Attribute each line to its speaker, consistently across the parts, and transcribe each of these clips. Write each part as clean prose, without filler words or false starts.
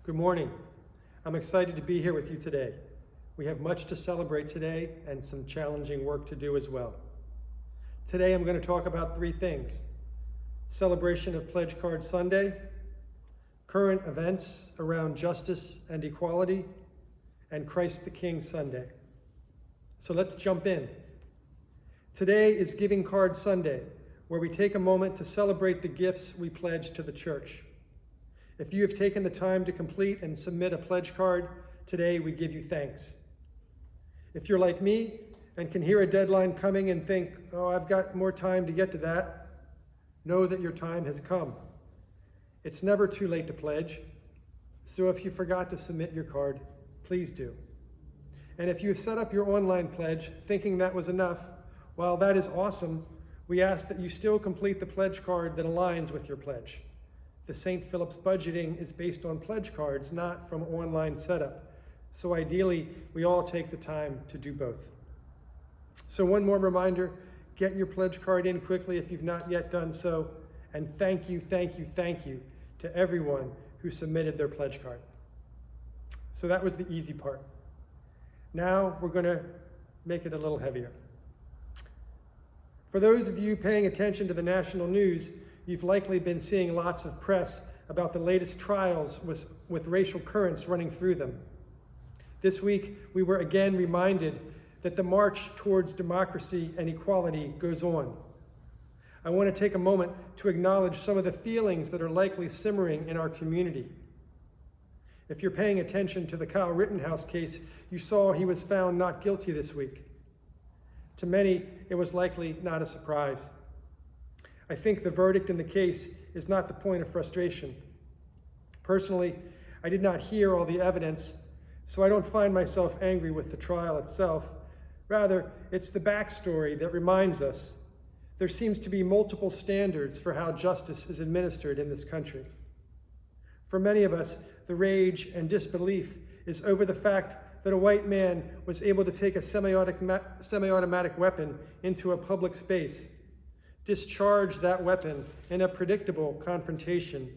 Speaker 1: Good morning. I'm excited to be here with you today. We have much to celebrate today and some challenging work to do as well. Today I'm going to talk about three things: celebration of Pledge Card Sunday, current events around justice and equality, and Christ the King Sunday. So let's jump in. Today is Giving Card Sunday, where we take a moment to celebrate the gifts we pledge to the church. If you have taken the time to complete and submit a pledge card, today we give you thanks. If you're like me and can hear a deadline coming and think, oh, I've got more time to get to that, know that your time has come. It's never too late to pledge, so if you forgot to submit your card, please do. And if you've set up your online pledge thinking that was enough, while that is awesome, we ask that you still complete the pledge card that aligns with your pledge. The St. Philip's budgeting is based on pledge cards, not from online setup. So ideally, we all take the time to do both. So one more reminder, get your pledge card in quickly if you've not yet done so. And thank you to everyone who submitted their pledge card. So that was the easy part. Now we're going to make it a little heavier. For those of you paying attention to the national news, you've likely been seeing lots of press about the latest trials with racial currents running through them. This week, we were again reminded that the march towards democracy and equality goes on. I want to take a moment to acknowledge some of the feelings that are likely simmering in our community. If you're paying attention to the Kyle Rittenhouse case, you saw he was found not guilty this week. To many, it was likely not a surprise. I think the verdict in the case is not the point of frustration. Personally, I did not hear all the evidence, so I don't find myself angry with the trial itself. Rather, it's the backstory that reminds us there seems to be multiple standards for how justice is administered in this country. For many of us, the rage and disbelief is over the fact that a white man was able to take a semi-automatic weapon into a public space, discharge that weapon in a predictable confrontation,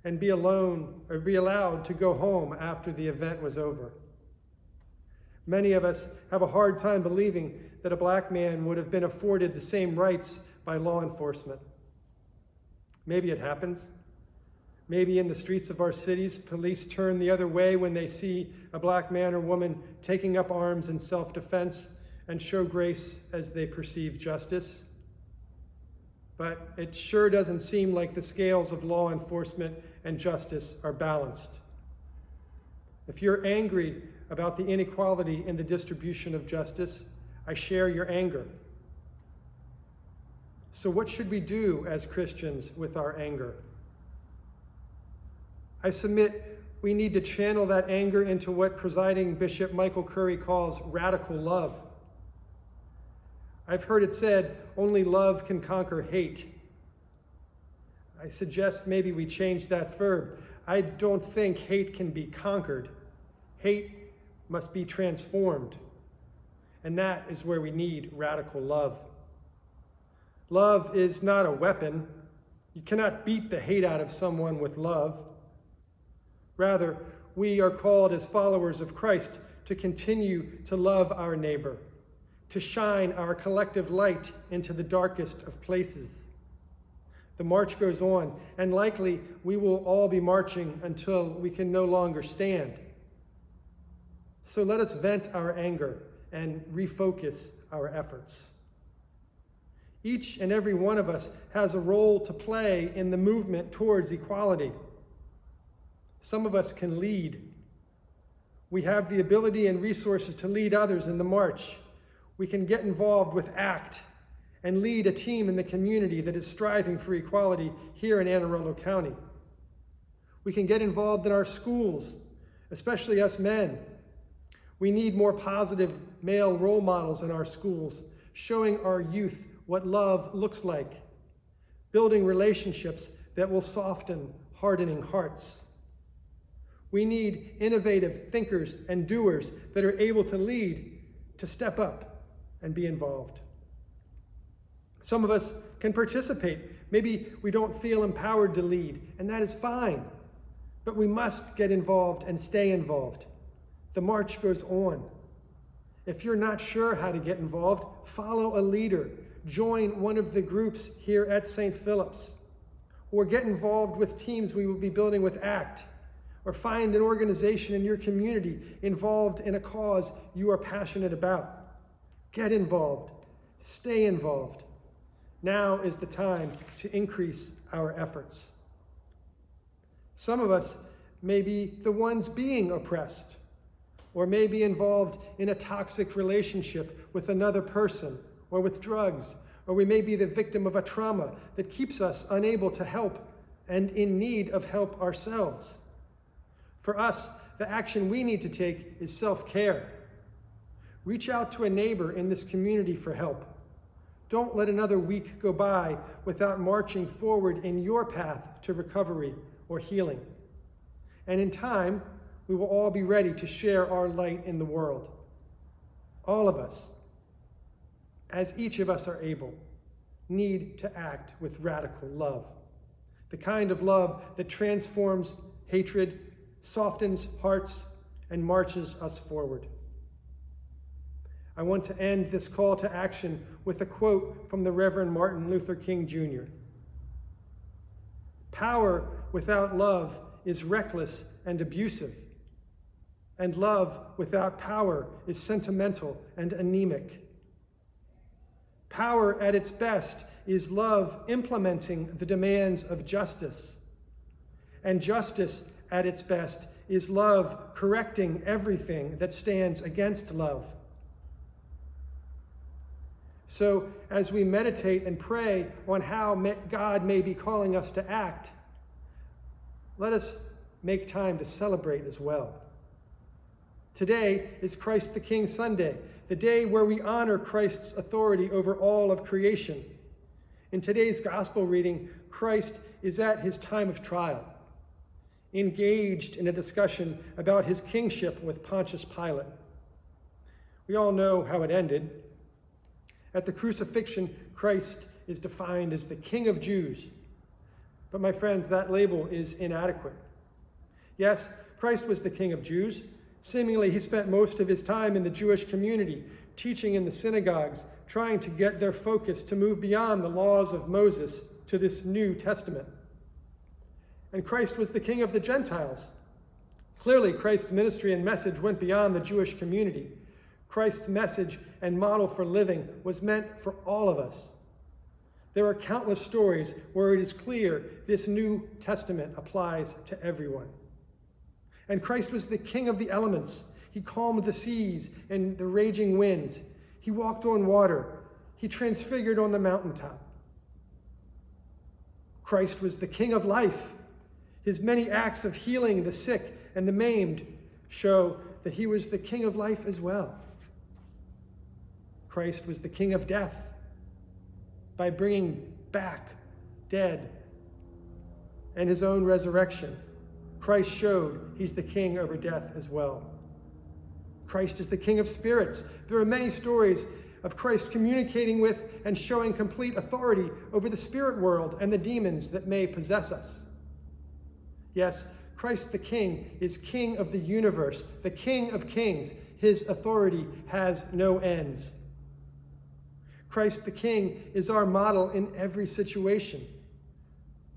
Speaker 1: and be allowed to go home after the event was over. Many of us have a hard time believing that a black man would have been afforded the same rights by law enforcement. Maybe it happens. Maybe in the streets of our cities, police turn the other way when they see a black man or woman taking up arms in self-defense and show grace as they perceive justice. But it sure doesn't seem like the scales of law enforcement and justice are balanced. If you're angry about the inequality in the distribution of justice, I share your anger. So what should we do as Christians with our anger? I submit we need to channel that anger into what Presiding Bishop Michael Curry calls radical love. I've heard it said, only love can conquer hate. I suggest maybe we change that verb. I don't think hate can be conquered. Hate must be transformed. And that is where we need radical love. Love is not a weapon. You cannot beat the hate out of someone with love. Rather, we are called as followers of Christ to continue to love our neighbor, to shine our collective light into the darkest of places. The march goes on, and likely we will all be marching until we can no longer stand. So let us vent our anger and refocus our efforts. Each and every one of us has a role to play in the movement towards equality. Some of us can lead. We have the ability and resources to lead others in the march. We can get involved with ACT and lead a team in the community that is striving for equality here in Anne Arundel County. We can get involved in our schools, especially us men. We need more positive male role models in our schools, showing our youth what love looks like, building relationships that will soften hardening hearts. We need innovative thinkers and doers that are able to lead, to step up and be involved. Some of us can participate. Maybe we don't feel empowered to lead, and that is fine. But we must get involved and stay involved. The march goes on. If you're not sure how to get involved, follow a leader. Join one of the groups here at St. Philip's. Or get involved with teams we will be building with ACT. Or find an organization in your community involved in a cause you are passionate about. Get involved. Stay involved. Now is the time to increase our efforts. Some of us may be the ones being oppressed, or may be involved in a toxic relationship with another person, or with drugs, or we may be the victim of a trauma that keeps us unable to help and in need of help ourselves. For us, the action we need to take is self-care. Reach out to a neighbor in this community for help. Don't let another week go by without marching forward in your path to recovery or healing. And in time, we will all be ready to share our light in the world. All of us, as each of us are able, need to act with radical love. The kind of love that transforms hatred, softens hearts, and marches us forward. I want to end this call to action with a quote from the Reverend Martin Luther King Jr. "Power without love is reckless and abusive, and love without power is sentimental and anemic. Power at its best is love implementing the demands of justice, and justice at its best is love correcting everything that stands against love." So, as we meditate and pray on how God may be calling us to act, let us make time to celebrate as well. Today is Christ the King Sunday, the day where we honor Christ's authority over all of creation. In today's gospel reading, Christ is at his time of trial, engaged in a discussion about his kingship with Pontius Pilate. We all know how it ended. At the crucifixion, Christ is defined as the King of Jews. But my friends, that label is inadequate. Yes, Christ was the King of Jews. Seemingly, he spent most of his time in the Jewish community, teaching in the synagogues, trying to get their focus to move beyond the laws of Moses to this New Testament. And Christ was the King of the Gentiles. Clearly, Christ's ministry and message went beyond the Jewish community. Christ's message and model for living was meant for all of us. There are countless stories where it is clear this New Testament applies to everyone. And Christ was the King of the elements. He calmed the seas and the raging winds. He walked on water. He transfigured on the mountaintop. Christ was the King of life. His many acts of healing the sick and the maimed show that he was the King of life as well. Christ was the King of death by bringing back dead and his own resurrection. Christ showed he's the king over death as well. Christ is the King of spirits. There are many stories of Christ communicating with and showing complete authority over the spirit world and the demons that may possess us. Yes, Christ the King is King of the universe, the King of kings. His authority has no ends. Christ the King is our model in every situation,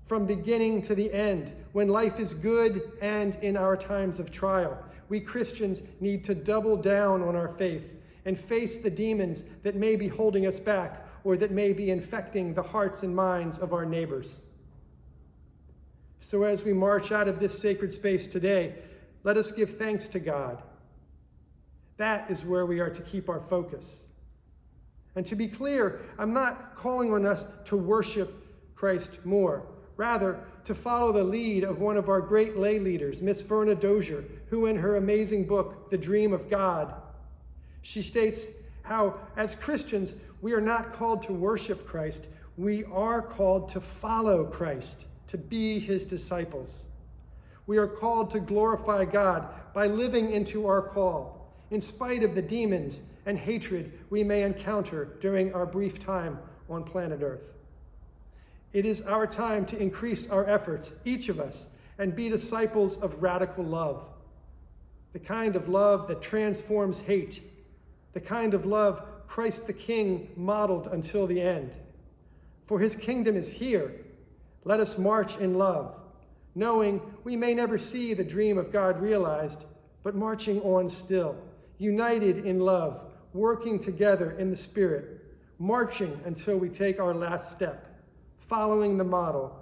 Speaker 1: from beginning to the end, when life is good and in our times of trial. We Christians need to double down on our faith and face the demons that may be holding us back or that may be infecting the hearts and minds of our neighbors. So as we march out of this sacred space today, let us give thanks to God. That is where we are to keep our focus. And to be clear, I'm not calling on us to worship Christ more. Rather, to follow the lead of one of our great lay leaders, Miss Verna Dozier, who in her amazing book, The Dream of God, she states how, as Christians, we are not called to worship Christ. We are called to follow Christ, to be his disciples. We are called to glorify God by living into our call, in spite of the demons and hatred we may encounter during our brief time on planet Earth. It is our time to increase our efforts, each of us, and be disciples of radical love. The kind of love that transforms hate. The kind of love Christ the King modeled until the end. For his kingdom is here. Let us march in love, knowing we may never see the dream of God realized, but marching on still, united in love, working together in the Spirit, marching until we take our last step, following the model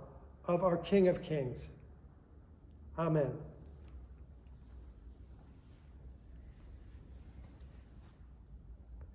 Speaker 1: of our King of Kings. Amen.